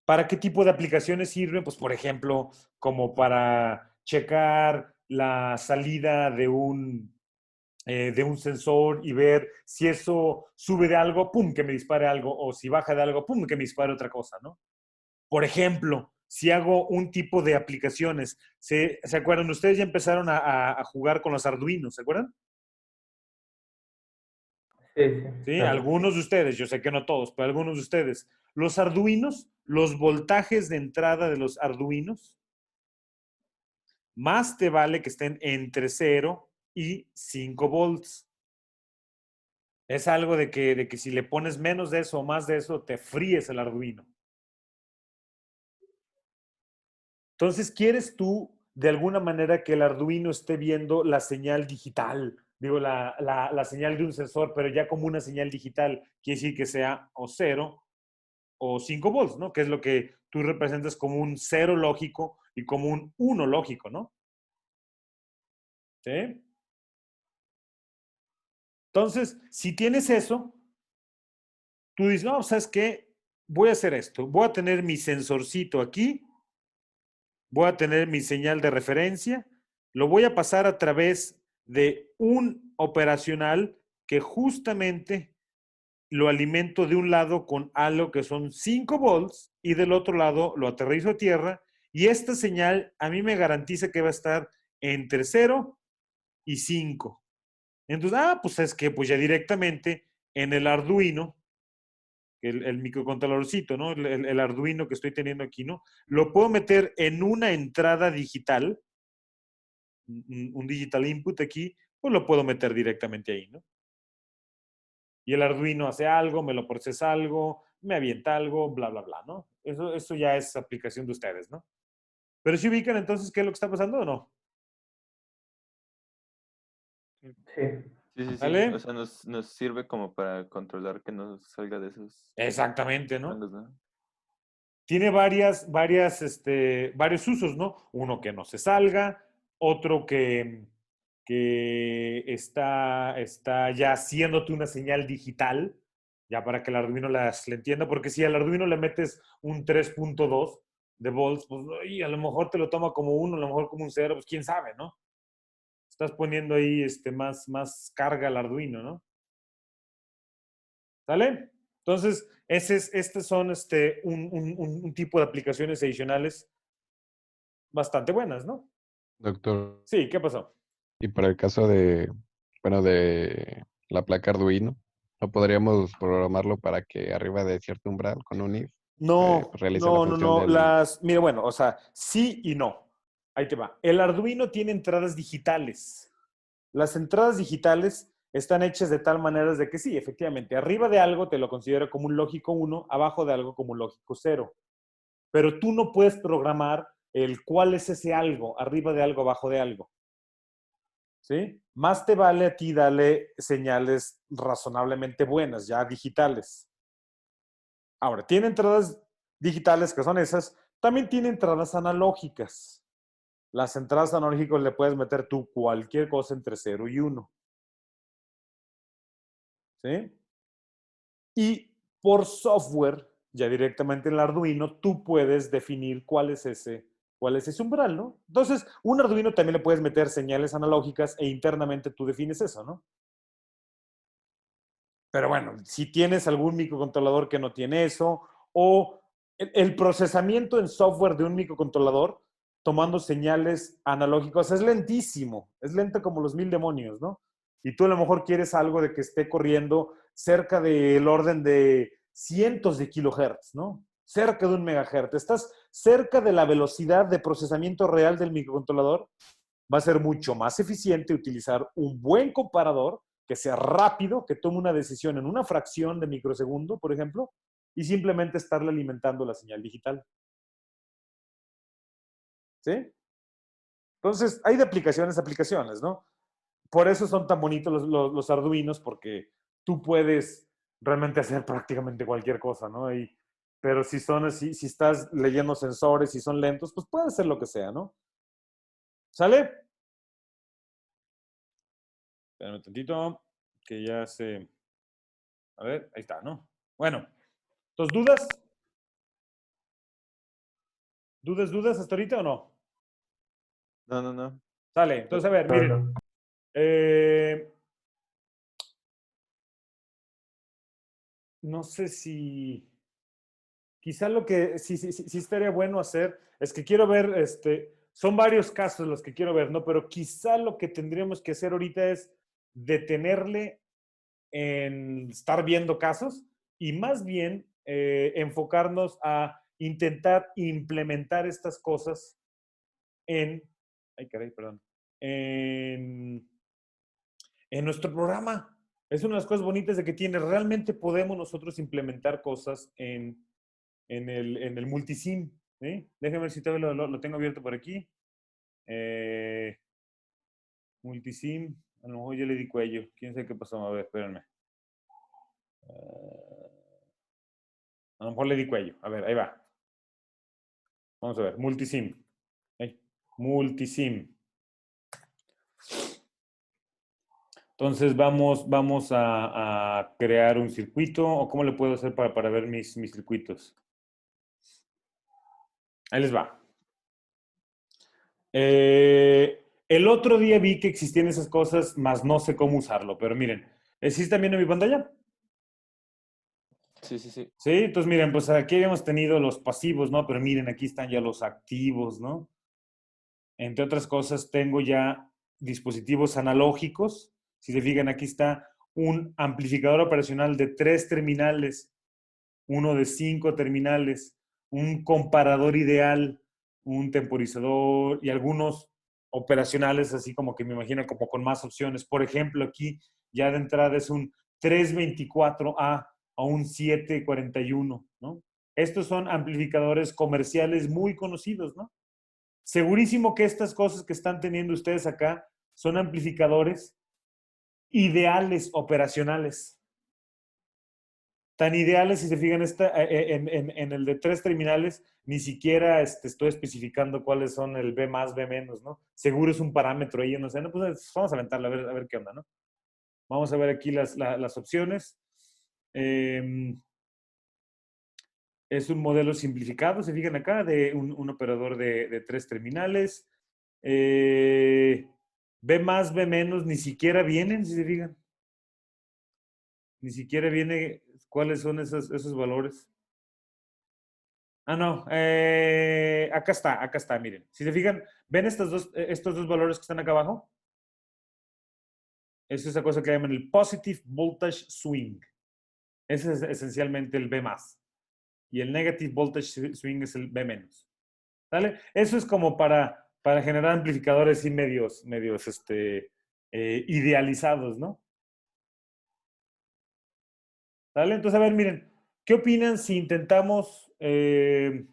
¿Para qué tipo de aplicaciones sirve? Pues, por ejemplo, como para checar la salida de un sensor y ver si eso sube de algo, pum, que me dispare algo, o si baja de algo, pum, que me dispare otra cosa, ¿no? Por ejemplo, si hago un tipo de aplicaciones, ¿se acuerdan? Ustedes ya empezaron a jugar con los Arduinos, ¿se acuerdan? Sí, sí. Sí, Ajá. algunos de ustedes, yo sé que no todos, pero algunos de ustedes. Los Arduinos, los voltajes de entrada de los Arduinos, más te vale que estén entre 0 y 5 volts. Es algo de que si le pones menos de eso o más de eso, te fríes el Arduino. Entonces, ¿quieres tú de alguna manera que el Arduino esté viendo la señal digital? Digo, la señal de un sensor, pero ya como una señal digital. Quiere decir que sea o 0 o 5 volts, ¿no? Que es lo que tú representas como un 0 lógico y como un 1 lógico, ¿no? ¿Sí? Entonces, si tienes eso, tú dices, no, ¿sabes qué? Voy a hacer esto. Voy a tener mi sensorcito aquí, voy a tener mi señal de referencia, lo voy a pasar a través de un operacional que justamente lo alimento de un lado con algo que son 5 volts y del otro lado lo aterrizo a tierra y esta señal a mí me garantiza que va a estar entre 0 y 5. Entonces, pues es que pues ya directamente en el Arduino, el microcontroladorcito, ¿no? El Arduino que estoy teniendo aquí, ¿no? Lo puedo meter en una entrada digital, un digital input aquí, pues lo puedo meter directamente ahí, ¿no? Y el Arduino hace algo, me lo procesa algo, me avienta algo, bla, bla, bla, ¿no? Eso ya es aplicación de ustedes, ¿no? Pero si ubican entonces qué es lo que está pasando o no. Sí. Sí, sí, sí. ¿Vale? O sea, nos sirve como para controlar que no salga de esos Exactamente, ¿no? rangos, ¿no? Tiene varios usos, ¿no? Uno que no se salga, otro que está ya haciéndote una señal digital, ya para que el Arduino le entienda, porque si al Arduino le metes un 3.2 de volts, pues a lo mejor te lo toma como 1, a lo mejor como un 0, pues quién sabe, ¿no? Estás poniendo ahí más carga al Arduino, ¿no? ¿Sale? Entonces, estos son un tipo de aplicaciones adicionales bastante buenas, ¿no? Doctor, Sí, ¿qué pasó? y para el caso de, bueno, de la placa Arduino, ¿no podríamos programarlo para que arriba de cierto umbral con un if No, pues realice la no, no, función no. del... Mira, bueno, o sea, sí y no. Ahí te va. El Arduino tiene entradas digitales. Las entradas digitales están hechas de tal manera de que sí, efectivamente, arriba de algo te lo considero como un lógico 1, abajo de algo como un lógico 0. Pero tú no puedes programar el cuál es ese algo, arriba de algo, abajo de algo. ¿Sí? Más te vale a ti darle señales razonablemente buenas, ya digitales. Ahora, tiene entradas digitales que son esas, también tiene entradas analógicas. Las entradas analógicas le puedes meter tú cualquier cosa entre 0 y 1. ¿Sí? Y por software, ya directamente en el Arduino, tú puedes definir cuál es ese umbral, ¿no? Entonces, un Arduino también le puedes meter señales analógicas e internamente tú defines eso, ¿no? Pero bueno, si tienes algún microcontrolador que no tiene eso, o el procesamiento en software de un microcontrolador tomando señales analógicas es lentísimo, es lento como los mil demonios, ¿no? Y tú a lo mejor quieres algo de que esté corriendo cerca del orden de cientos de kilohertz, ¿no? Cerca de un megahertz. Estás cerca de la velocidad de procesamiento real del microcontrolador. Va a ser mucho más eficiente utilizar un buen comparador que sea rápido, que tome una decisión en una fracción de microsegundo, por ejemplo, y simplemente estarle alimentando la señal digital. ¿Sí? Entonces, hay de aplicaciones a aplicaciones, ¿no? Por eso son tan bonitos los Arduinos, porque tú puedes realmente hacer prácticamente cualquier cosa, ¿no? Pero si son así, si estás leyendo sensores y son lentos, pues puede ser lo que sea, ¿no? ¿Sale? Espérame un tantito, que ya se... A ver, ahí está, ¿no? Bueno, entonces, ¿dudas? ¿Dudas hasta ahorita o no? No. Sale, entonces, a ver, No, miren. no. No sé si... Quizá lo que sí estaría bueno hacer es que quiero ver, son varios casos los que quiero ver, ¿no? Pero quizá lo que tendríamos que hacer ahorita es detenerle en estar viendo casos y más bien enfocarnos a intentar implementar estas cosas en, ay caray, perdón, en nuestro programa. Es una de las cosas bonitas de que tiene. Realmente podemos nosotros implementar cosas en el multisim. ¿Sí? Déjenme ver si todavía lo tengo abierto por aquí. Multisim. A lo mejor ya le di cuello. ¿Quién sabe qué pasó? A ver, espérenme. A lo mejor le di cuello. A ver, ahí va. Vamos a ver. Multisim. Multisim. Entonces vamos a crear un circuito. ¿O cómo le puedo hacer para ver mis circuitos? Ahí les va. El otro día vi que existían esas cosas, más no sé cómo usarlo. Pero miren, ¿sí están viendo mi pantalla? Sí. Sí, entonces miren, pues aquí habíamos tenido los pasivos, ¿no? Pero miren, aquí están ya los activos, ¿no? Entre otras cosas, tengo ya dispositivos analógicos. Si se fijan, aquí está un amplificador operacional de 3 terminales, uno de 5 terminales, un comparador ideal, un temporizador y algunos operacionales, así como que me imagino como con más opciones. Por ejemplo, aquí ya de entrada es un 324A a un 741, ¿no? Estos son amplificadores comerciales muy conocidos, ¿no? Segurísimo que estas cosas que están teniendo ustedes acá son amplificadores ideales operacionales. Tan ideales, si se fijan, en el de 3 terminales, ni siquiera estoy especificando cuáles son el B más, B menos, ¿no? Seguro es un parámetro ahí, no sé, no, pues vamos a aventarlo, a ver qué onda, ¿no? Vamos a ver aquí las opciones. Es un modelo simplificado, se fijan acá, de un operador de 3 terminales. B más, B menos, ni siquiera vienen, si se fijan. Ni siquiera viene cuáles son esos valores. Ah, no. Acá está, miren. Si se fijan, ¿ven estos dos valores que están acá abajo? Es esa cosa que llaman el Positive Voltage Swing. Ese es esencialmente el B más. Y el Negative Voltage Swing es el B menos. ¿Vale? Eso es como para generar amplificadores y medios idealizados, ¿no? ¿Vale? Entonces, a ver, miren, ¿qué opinan si intentamos... pues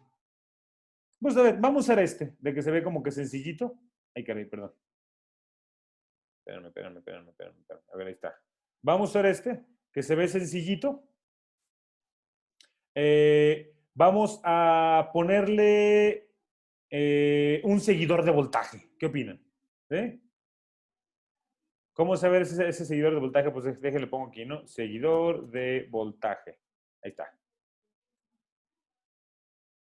a ver, vamos a usar de que se ve como que sencillito. Ay, caray, perdón. Espérame. A ver, ahí está. Vamos a usar que se ve sencillito. Vamos a ponerle un seguidor de voltaje. ¿Qué opinan? ¿Sí? ¿Cómo saber ese seguidor de voltaje? Pues déjenle pongo aquí, ¿no? Seguidor de voltaje. Ahí está.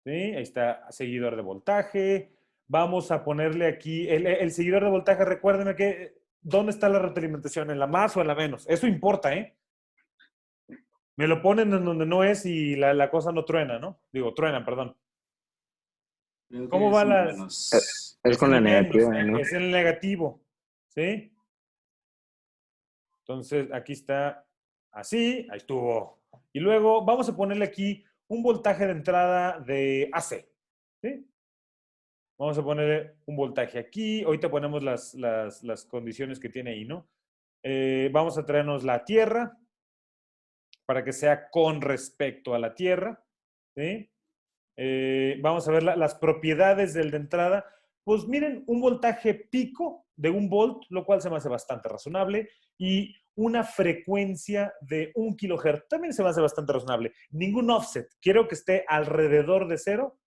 ¿Sí? Ahí está, seguidor de voltaje. Vamos a ponerle aquí el seguidor de voltaje. Recuérdenme que, ¿dónde está la retroalimentación? ¿En la más o en la menos? Eso importa, ¿eh? Me lo ponen en donde no es y la cosa no truena, ¿no? Digo, truena, perdón. Creo que ¿Cómo es va en la...? menos. Es con en la el menos, negativa, ¿no? es en el negativo, ¿sí? Entonces, aquí está así, ahí estuvo. Y luego vamos a ponerle aquí un voltaje de entrada de AC, ¿sí? Vamos a ponerle un voltaje aquí. Ahorita ponemos las condiciones que tiene ahí, ¿no? Vamos a traernos la Tierra para que sea con respecto a la Tierra, ¿sí? Vamos a ver las propiedades del de entrada. Pues miren, un voltaje pico de 1 volt, lo cual se me hace bastante razonable, y una frecuencia de 1 kilohertz también se me hace bastante razonable. Ningún offset, quiero que esté alrededor de 0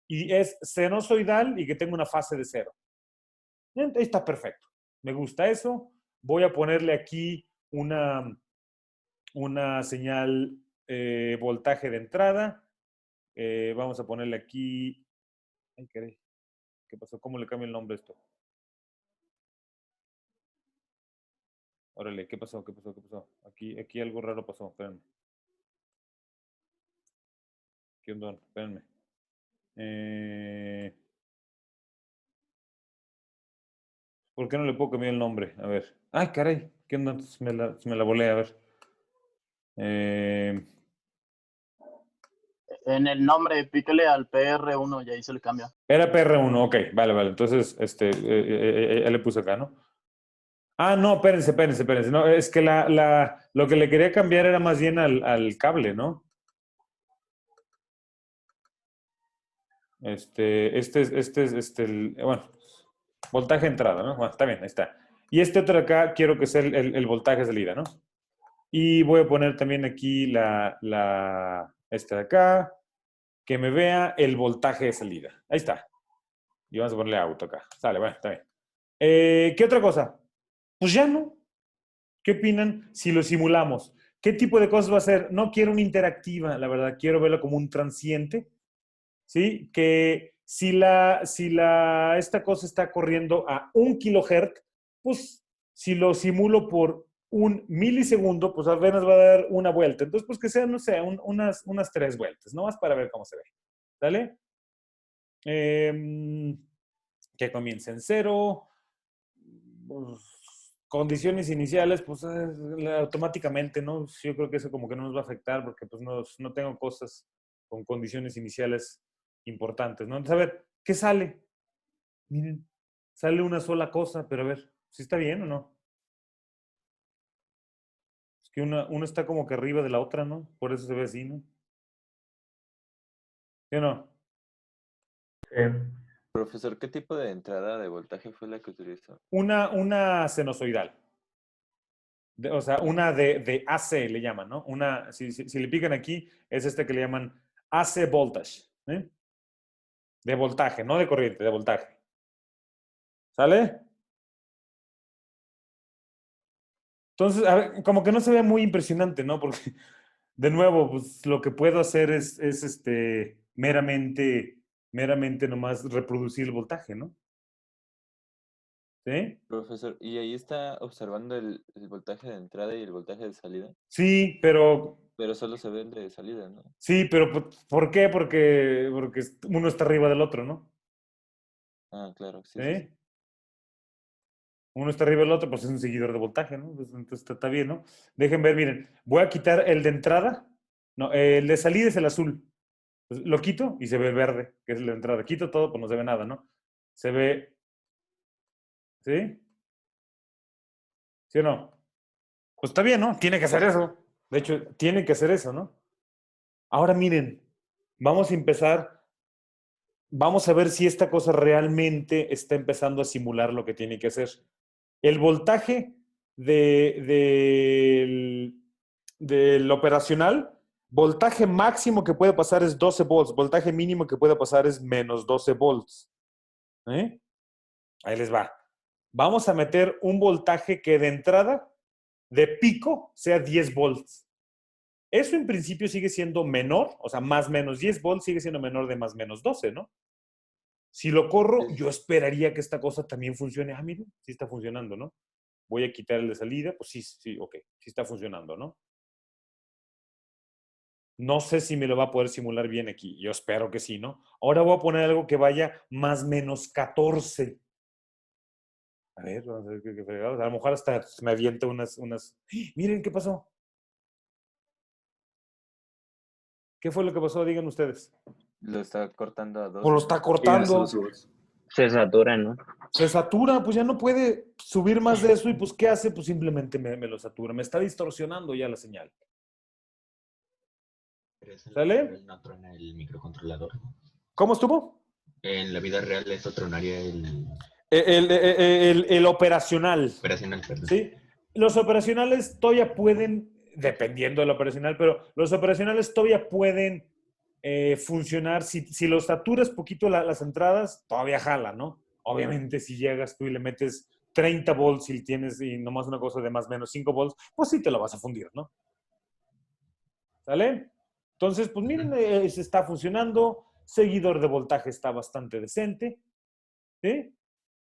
y es sinusoidal y que tenga una fase de 0. Ahí está perfecto, me gusta eso. Voy a ponerle aquí una señal voltaje de entrada. Vamos a ponerle aquí. Ay, caray. ¿Qué pasó? ¿Cómo le cambio el nombre a esto? Órale, ¿qué pasó? ¿Qué pasó? ¿Qué pasó? Aquí algo raro pasó. Espérenme. ¿Qué onda? Espérenme. ¿Por qué no le puedo cambiar el nombre? A ver. Ay, caray. ¿Qué onda? Me la volé. A ver. En el nombre, píquele al PR1 y ahí se le cambia. Era PR1. Ok, vale, vale. Entonces, ya le puse acá, ¿no? Ah, no, espérense. No, es que lo que le quería cambiar era más bien al cable, ¿no? Bueno, voltaje entrada, ¿no? Bueno, está bien, ahí está. Y este otro de acá quiero que sea el voltaje salida, ¿no? Y voy a poner también aquí este de acá, que me vea el voltaje de salida. Ahí está. Y vamos a ponerle auto acá. Sale, bueno, está bien. ¿Qué otra cosa? Pues ya no. ¿Qué opinan si lo simulamos? ¿Qué tipo de cosas va a ser? No quiero una interactiva, la verdad, quiero verlo como un transiente, ¿sí? Que si esta cosa está corriendo a 1 kilohertz, pues si lo simulo por 1 milisegundo, pues apenas va a dar una vuelta. Entonces, pues que sean, no sé, unas 3 vueltas, ¿no? Más para ver cómo se ve. ¿Sale? Que comience en 0. Pues, condiciones iniciales, pues automáticamente, ¿no? Yo creo que eso como que no nos va a afectar porque pues no tengo cosas con condiciones iniciales importantes, ¿no? Entonces, a ver, ¿qué sale? Miren, sale una sola cosa, pero a ver, ¿sí está bien o no? Es que una está como que arriba de la otra, ¿no? Por eso se ve así, ¿no? ¿Sí o no? Profesor, ¿qué tipo de entrada de voltaje fue la que utilizó? Una sinusoidal. O sea, una de AC le llaman, ¿no? Si le pican aquí, es que le llaman AC voltage, ¿eh? De voltaje, no de corriente, de voltaje. ¿Sale? Entonces, a ver, como que no se ve muy impresionante, ¿no? Porque, de nuevo, pues lo que puedo hacer es meramente nomás reproducir el voltaje, ¿no? ¿Sí? Profesor, ¿y ahí está observando el voltaje de entrada y el voltaje de salida? Sí, pero Pero solo se ve el de salida, ¿no? sí, pero ¿por qué? Porque uno está arriba del otro, ¿no? Ah, claro, sí, ¿Sí? sí. Uno está arriba del otro, pues es un seguidor de voltaje, ¿no? Pues, entonces está bien, ¿no? Dejen ver, miren, voy a quitar el de entrada. No, el de salida es el azul. Pues, lo quito y se ve verde, que es el de entrada. Quito todo, pues no se ve nada, ¿no? Se ve, ¿sí? ¿Sí o no? Pues está bien, ¿no? Tiene que hacer eso. De hecho, tiene que hacer eso, ¿no? Ahora miren, vamos a empezar, vamos a ver si esta cosa realmente está empezando a simular lo que tiene que hacer. El voltaje del operacional, voltaje máximo que puede pasar es 12 volts, voltaje mínimo que puede pasar es menos 12 volts. ¿Eh? Ahí les va. Vamos a meter un voltaje que de entrada, de pico, sea 10 volts. Eso en principio sigue siendo menor, o sea, más menos 10 volts sigue siendo menor de más menos 12, ¿no? Si lo corro, yo esperaría que esta cosa también funcione. Ah, miren, sí está funcionando, ¿no? Voy a quitar el de salida, pues sí, ok, sí está funcionando, ¿no? No sé si me lo va a poder simular bien aquí. Yo espero que sí, ¿no? Ahora voy a poner algo que vaya más menos 14. A ver, vamos a ver qué fregados. A lo mejor hasta me avienta unas... Miren, ¿qué pasó? ¿Qué fue lo que pasó? Digan ustedes. Lo está cortando a 12. Pues lo está cortando. Se satura, ¿no? Se satura, pues ya no puede subir más de eso y pues ¿qué hace? Pues simplemente me lo satura. Me está distorsionando ya la señal. Pero eso en la ¿Sale? vida real no trona el microcontrolador. ¿Cómo estuvo? En la vida real eso tronaría el El operacional. operacional, perdón. ¿Sí? Los operacionales todavía pueden, dependiendo del operacional, pero los operacionales todavía pueden funcionar. Si los saturas poquito las entradas, todavía jala, ¿no? Obviamente, si llegas tú y le metes 30 volts y tienes y nomás una cosa de más o menos 5 volts, pues sí te lo vas a fundir, ¿no? ¿Sale? Entonces, pues miren, se está funcionando. Seguidor de voltaje está bastante decente. ¿Sí?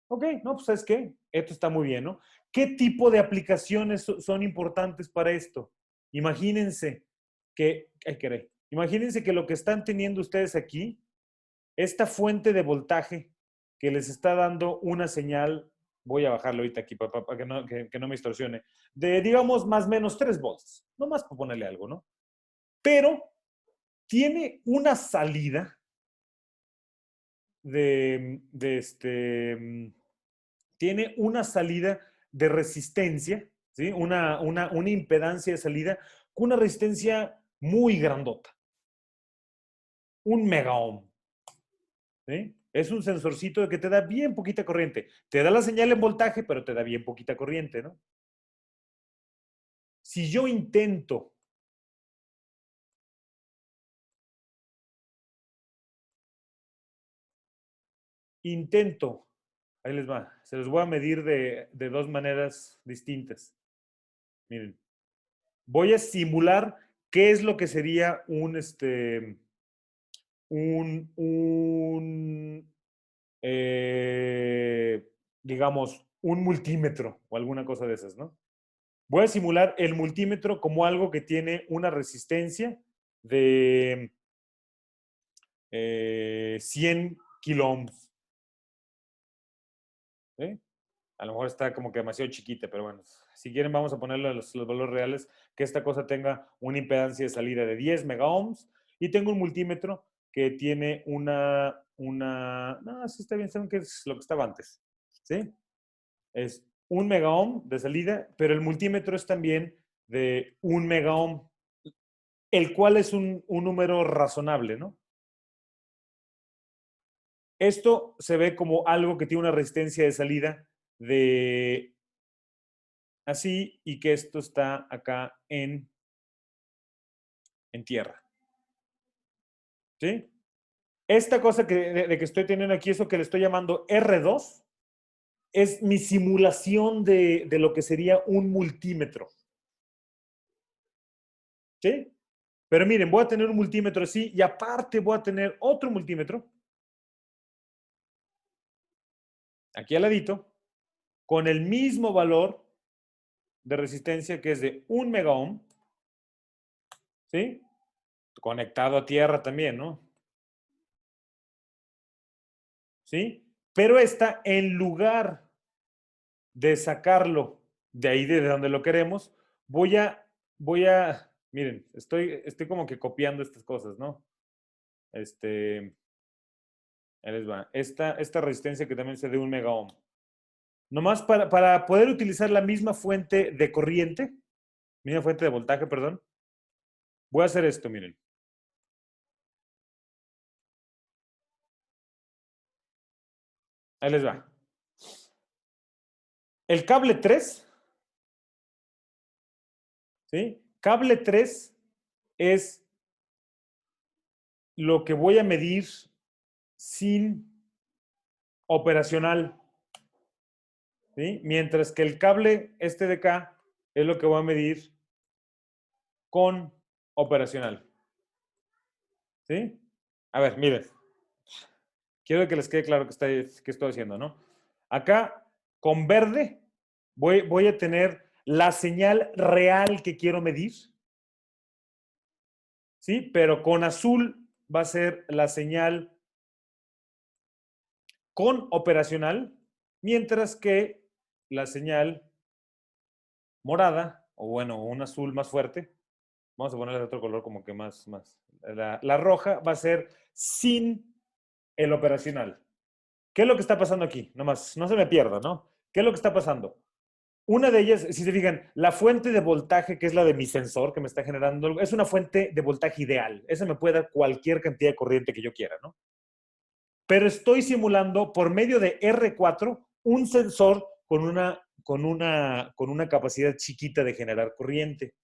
Ok, no, pues ¿sabes qué? Esto está muy bien, ¿no? ¿Qué tipo de aplicaciones son importantes para esto? Imagínense que, ay, caray, imagínense que lo que están teniendo ustedes aquí, esta fuente de voltaje que les está dando una señal, voy a bajarlo ahorita aquí para que no me distorsione, de digamos más o menos 3 volts, no más para ponerle algo, ¿no? Pero tiene una salida tiene una salida de resistencia, ¿sí? Una impedancia de salida con una resistencia muy grandota. 1 megaohm. ¿Sí? Es un sensorcito que te da bien poquita corriente. Te da la señal en voltaje, pero te da bien poquita corriente, ¿no? Si yo intento ahí les va, se los voy a medir de 2 maneras distintas. Miren, voy a simular qué es lo que sería digamos, un multímetro o alguna cosa de esas, ¿no? Voy a simular el multímetro como algo que tiene una resistencia de 100 kiloohms. ¿Sí? A lo mejor está como que demasiado chiquita, pero bueno, si quieren vamos a ponerle los valores reales, que esta cosa tenga una impedancia de salida de 10 megaohms y tengo un multímetro que tiene no, sí está bien, saben que es lo que estaba antes, ¿sí? Es 1 megaohm de salida, pero el multímetro es también de 1 megaohm, el cual es un número razonable, ¿no? Esto se ve como algo que tiene una resistencia de salida de así y que esto está acá en tierra. ¿Sí? Esta cosa de que estoy teniendo aquí, eso que le estoy llamando R2, es mi simulación de lo que sería un multímetro. ¿Sí? Pero miren, voy a tener un multímetro así y aparte voy a tener otro multímetro aquí al ladito con el mismo valor de resistencia que es de 1 megaohm. ¿Sí? Conectado a tierra también, ¿no? ¿Sí? Pero esta, en lugar de sacarlo de ahí de donde lo queremos, miren, estoy como que copiando estas cosas, ¿no? Ahí les va. Esta resistencia que también se de 1 megaohm. Nomás para poder utilizar la misma fuente de corriente, misma fuente de voltaje, perdón, voy a hacer esto, miren. Ahí les va. El cable 3, ¿sí? Cable 3 es lo que voy a medir sin operacional. ¿sí? Mientras que el cable este de acá es lo que voy a medir con operacional. ¿Sí? A ver, miren. Quiero que les quede claro que estoy haciendo, ¿no? Acá, con verde, voy a tener la señal real que quiero medir. ¿Sí? Pero con azul va a ser la señal con operacional, mientras que la señal morada, o bueno, un azul más fuerte, vamos a ponerle otro color como que más. La roja va a ser sin el operacional. ¿Qué es lo que está pasando aquí? Nomás, no se me pierda, ¿no? ¿Qué es lo que está pasando? Una de ellas, si se fijan, la fuente de voltaje, que es la de mi sensor que me está generando, es una fuente de voltaje ideal. Esa me puede dar cualquier cantidad de corriente que yo quiera, ¿no? Pero estoy simulando por medio de R4 un sensor con una capacidad chiquita de generar corriente.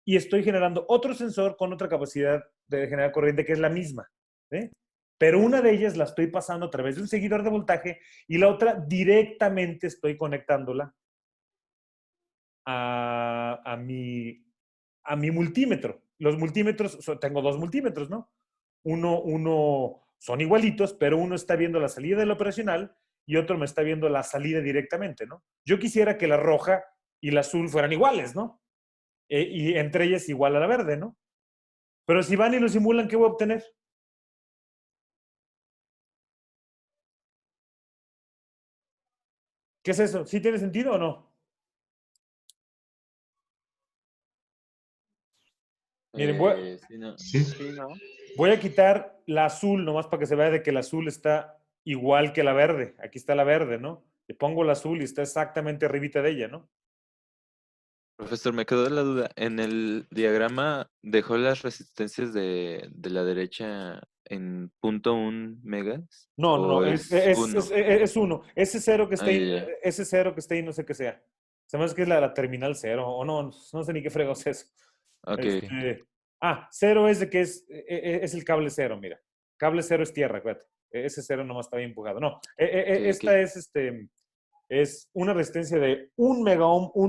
Y estoy generando otro sensor con otra capacidad de generar corriente que es la misma. ¿Sí? Pero una de ellas la estoy pasando a través de un seguidor de voltaje y la otra directamente estoy conectándola a mi multímetro. Los multímetros, tengo dos multímetros, ¿no? Uno son igualitos, pero uno está viendo la salida del operacional y otro me está viendo la salida directamente, ¿no? Yo quisiera que la roja y la azul fueran iguales, ¿no? Y entre ellas igual a la verde, ¿no? Pero si van y lo simulan, ¿qué voy a obtener? ¿Qué es eso? ¿Sí tiene sentido o no? Miren, Sí, no. Sí. Sí, ¿no? voy a quitar la azul, nomás para que se vea de que el azul está igual que la verde. Aquí está la verde, ¿no? Le pongo la azul y está exactamente arribita de ella, ¿no? Profesor, me quedó la duda. En el diagrama dejó las resistencias de la derecha en 0.1 megas. No, ¿O es uno? uno. Ese cero que está Ah, ahí, ya, ya. ese cero que está ahí, no sé qué sea. Se me hace que es la terminal cero, o no sé ni qué fregos es eso. Ok. Cero es de que es el cable cero, mira. Cable cero es tierra, acuérdate. Ese cero nomás está bien empujado. No, Ok, esta es una resistencia de 1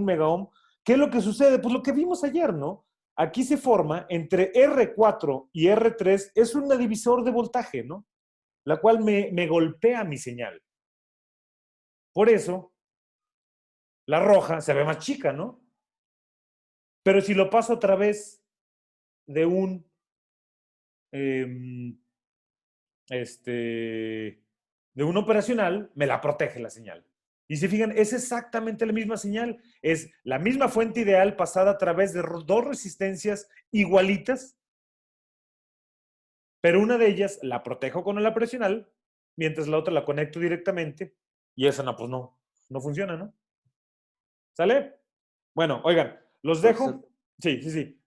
megaohm. ¿Qué es lo que sucede? Pues lo que vimos ayer, ¿no? Aquí se forma entre R4 y R3, es un divisor de voltaje, ¿no? La cual me golpea mi señal. Por eso, la roja se ve más chica, ¿no? Pero si lo paso a través de em, de un operacional, me la protege la señal. Y si fijan, es exactamente la misma señal. Es la misma fuente ideal pasada a través de dos resistencias igualitas, pero una de ellas la protejo con el operacional, mientras la otra la conecto directamente, y esa no, pues no funciona, ¿no? ¿Sale? Bueno, oigan, los Profesor, dejo. Sí.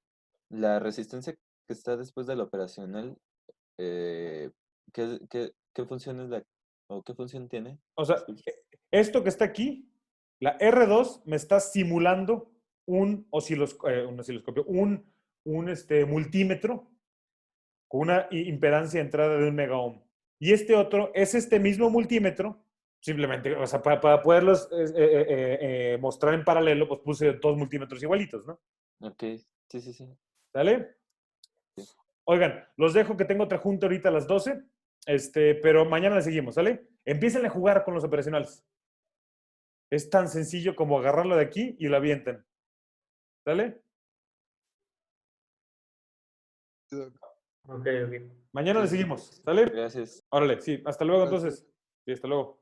la resistencia que está después del operacional, eh, ¿qué función es o qué función tiene? O sea, Disculpe. esto que está aquí, la R2 me está simulando un osciloscopio, un multímetro con una impedancia de entrada de 1 megaohm. Y este otro es este mismo multímetro, simplemente, o sea, para poderlos mostrar en paralelo, pues puse dos multímetros igualitos, ¿no? Ok, sí. ¿Sale? Sí. Oigan, los dejo que tengo otra junta ahorita a las 12, pero mañana le seguimos, ¿sale? Empiecen a jugar con los operacionales. Es tan sencillo como agarrarlo de aquí y lo avientan. ¿Sale? Ok. Mañana le Sí. seguimos. ¿Sale? Gracias. Órale, sí. Hasta luego entonces. Sí, hasta luego.